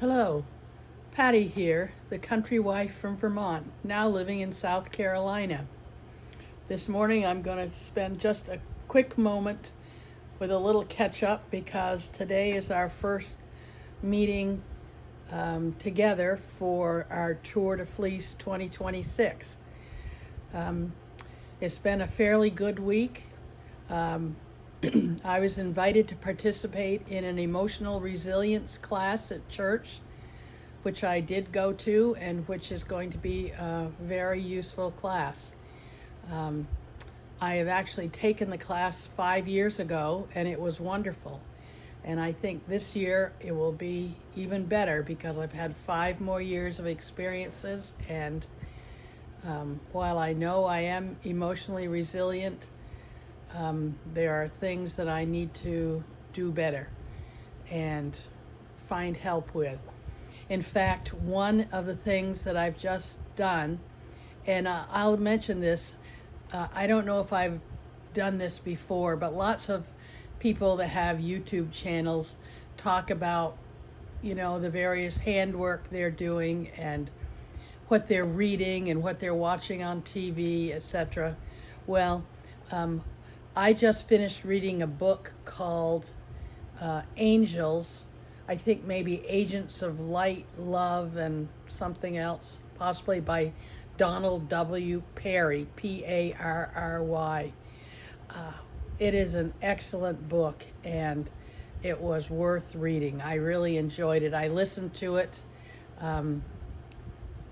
Hello, Patty here, the country wife from Vermont, now living in South Carolina. This morning I'm going to spend just a quick moment with a little catch up because today is our first meeting together for our Tour de Fleece 2026. It's been a fairly good week. I was invited to participate in an emotional resilience class at church, which I did go to and which is going to be a very useful class. I have actually taken the class 5 years ago and it was wonderful. And I think this year it will be even better because I've had 5 more years of experiences, and while I know I am emotionally resilient, there are things that I need to do better and find help with. In fact, one of the things that I've just done, and I'll mention this, I don't know if I've done this before, but lots of people that have YouTube channels talk about, the various handwork they're doing and what they're reading and what they're watching on TV, etc. Well, I just finished reading a book called Angels, I think maybe Agents of Light, Love, and something else, possibly by Donald W. Parry, P-A-R-R-Y. It is an excellent book and it was worth reading. I really enjoyed it. I listened to it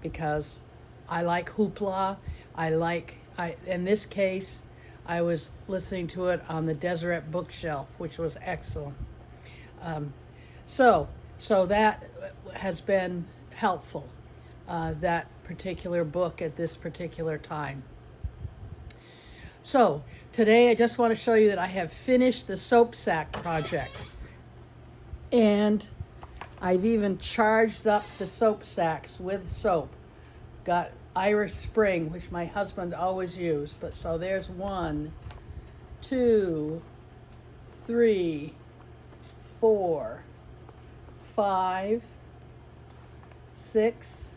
because I like hoopla. In this case, I was listening to it on the Deseret bookshelf, which was excellent. So that has been helpful, that particular book at this particular time. So today I just want to show you that I have finished the soap sack project. And I've even charged up the soap sacks with soap. Got Irish Spring, which my husband always used. But so there's 1, 2, 3, 4, 5, 6,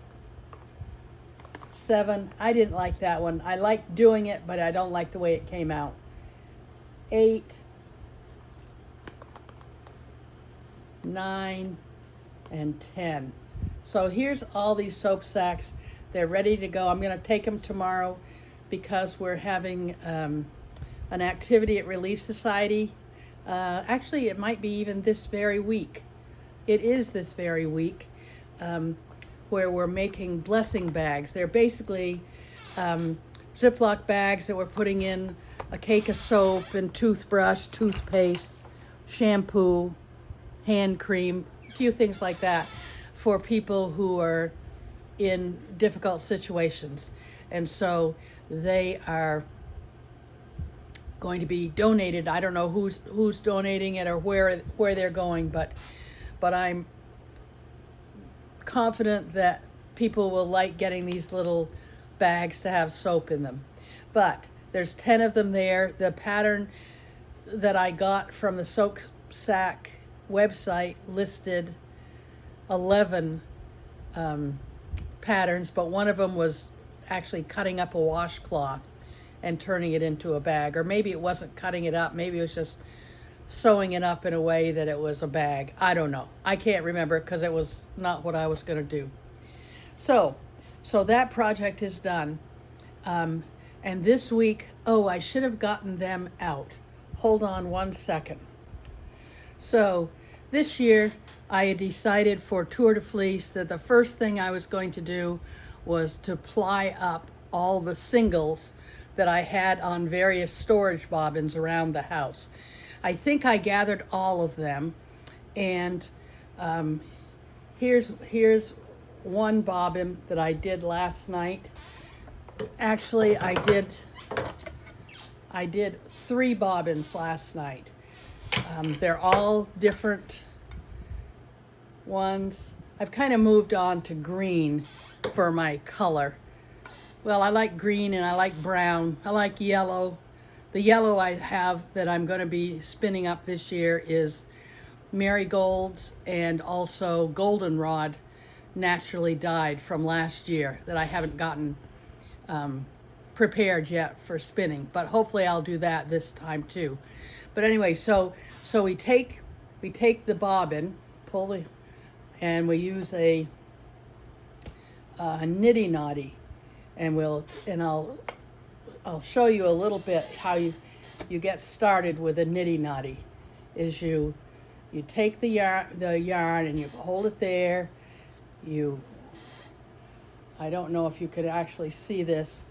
7. I didn't like that one. I liked doing it, but I don't like the way it came out. 8, 9, and 10. So here's all these soap sacks. They're ready to go. I'm going to take them tomorrow because we're having an activity at Relief Society. Actually, it might be even this very week. It is this very week where we're making blessing bags. They're basically Ziploc bags that we're putting in a cake of soap and toothbrush, toothpaste, shampoo, hand cream, a few things like that for people who are in difficult situations. And so they are going to be donated. I don't know who's donating it or where they're going, but I'm confident that people will like getting these little bags to have soap in them. But there's 10 of them there. The pattern that I got from the soap sack website listed 11 patterns, but one of them was actually cutting up a washcloth and turning it into a bag. Or maybe it wasn't cutting it up, maybe it was just sewing it up in a way that it was a bag. I don't know. I can't remember because it was not what I was going to do. So that project is done. And this week, I should have gotten them out. Hold on 1 second. So this year I had decided for Tour de Fleece that the first thing I was going to do was to ply up all the singles that I had on various storage bobbins around the house. I think I gathered all of them, and here's one bobbin that I did last night. Actually, I did 3 bobbins last night. They're all different ones. I've kind of moved on to green for my color. Well, I like green and I like brown. I like yellow. The yellow I have that I'm going to be spinning up this year is marigolds and also goldenrod naturally dyed from last year that I haven't gotten prepared yet for spinning, but hopefully I'll do that this time too. But anyway, so we take the bobbin, pull the, and we use a Niddy Noddy, and I'll show you a little bit how you get started with a Niddy Noddy. Is you take the yarn and you hold it there. I don't know if you could actually see this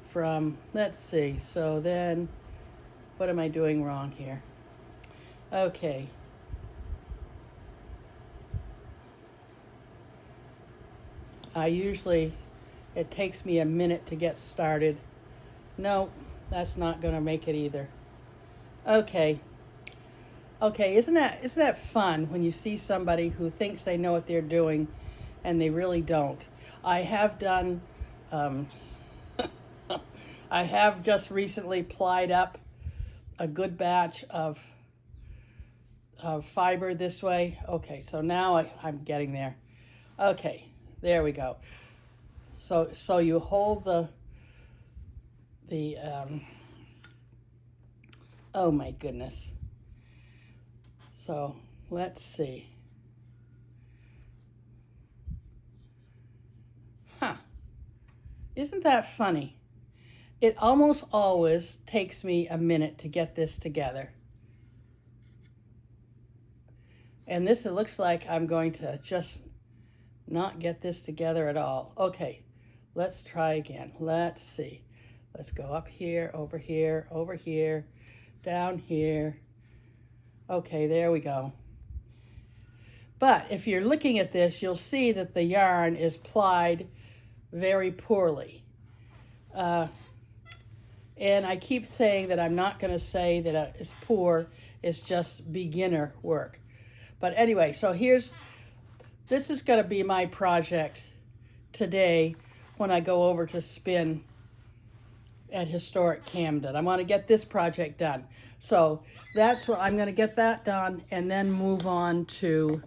from, let's see, so then, what am I doing wrong here? Okay. It takes me a minute to get started. No, that's not gonna make it either. Okay, isn't that fun when you see somebody who thinks they know what they're doing and they really don't? I have done, I have just recently plied up a good batch of fiber this way. Okay, so now I'm getting there. Okay, there we go. So you hold the oh my goodness. So let's see. Huh. Isn't that funny? It almost always takes me a minute to get this together. And this, it looks like I'm going to just not get this together at all. Okay, let's try again. Let's see. Let's go up here, over here, over here, down here. Okay, there we go. But if you're looking at this, you'll see that the yarn is plied very poorly. And I keep saying that I'm not going to say that it's poor, it's just beginner work. But anyway, so this is going to be my project today when I go over to spin at Historic Camden. I want to get this project done. So that's what I'm going to get that done and then move on to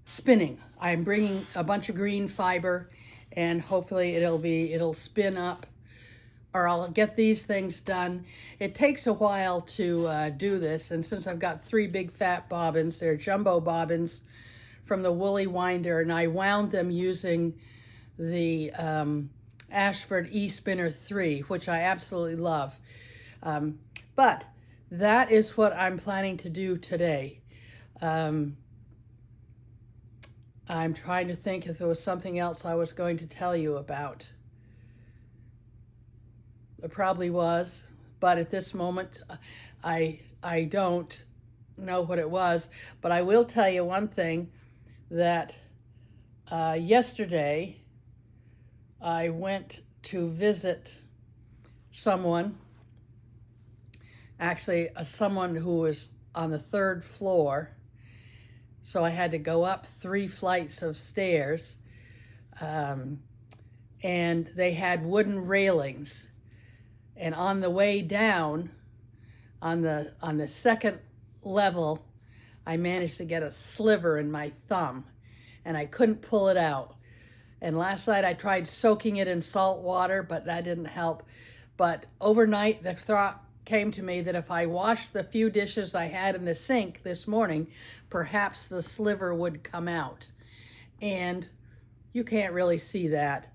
spinning. I'm bringing a bunch of green fiber and hopefully it'll spin up, or I'll get these things done. It takes a while to do this, and since I've got 3 big fat bobbins, they're jumbo bobbins from the WooLee Winder, and I wound them using the Ashford E-Spinner 3, which I absolutely love. But that is what I'm planning to do today. I'm trying to think if there was something else I was going to tell you about. It probably was, but at this moment, I don't know what it was. But I will tell you one thing, that yesterday I went to visit someone, actually someone who was on the 3rd floor. So I had to go up 3 flights of stairs, and they had wooden railings. And on the way down, on the 2nd level, I managed to get a sliver in my thumb, and I couldn't pull it out. And last night I tried soaking it in salt water, but that didn't help. But overnight, the thought came to me that if I washed the few dishes I had in the sink this morning, perhaps the sliver would come out. And you can't really see that,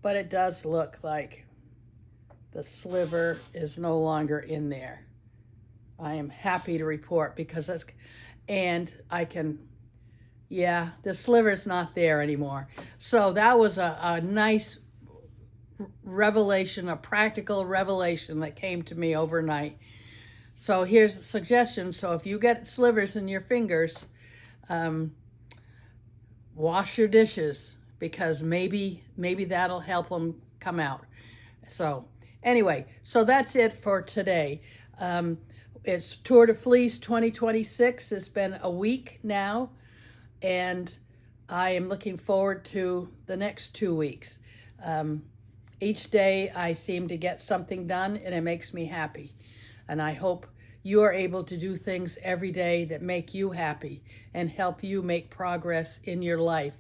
but it does look like the sliver is no longer in there. I am happy to report because that's, and I can, yeah, the sliver's not there anymore. So that was a nice revelation, a practical revelation that came to me overnight. So here's a suggestion. So if you get slivers in your fingers, wash your dishes, because maybe that'll help them come out. So anyway, so that's it for today. It's Tour de Fleece 2026. It's been a week now, and I am looking forward to the next 2 weeks. Each day I seem to get something done, and it makes me happy. And I hope you are able to do things every day that make you happy and help you make progress in your life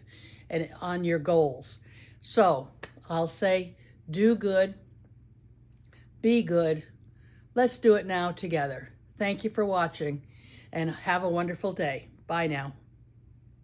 and on your goals. So I'll say, do good, be good. Let's do it now together. Thank you for watching and have a wonderful day. Bye now.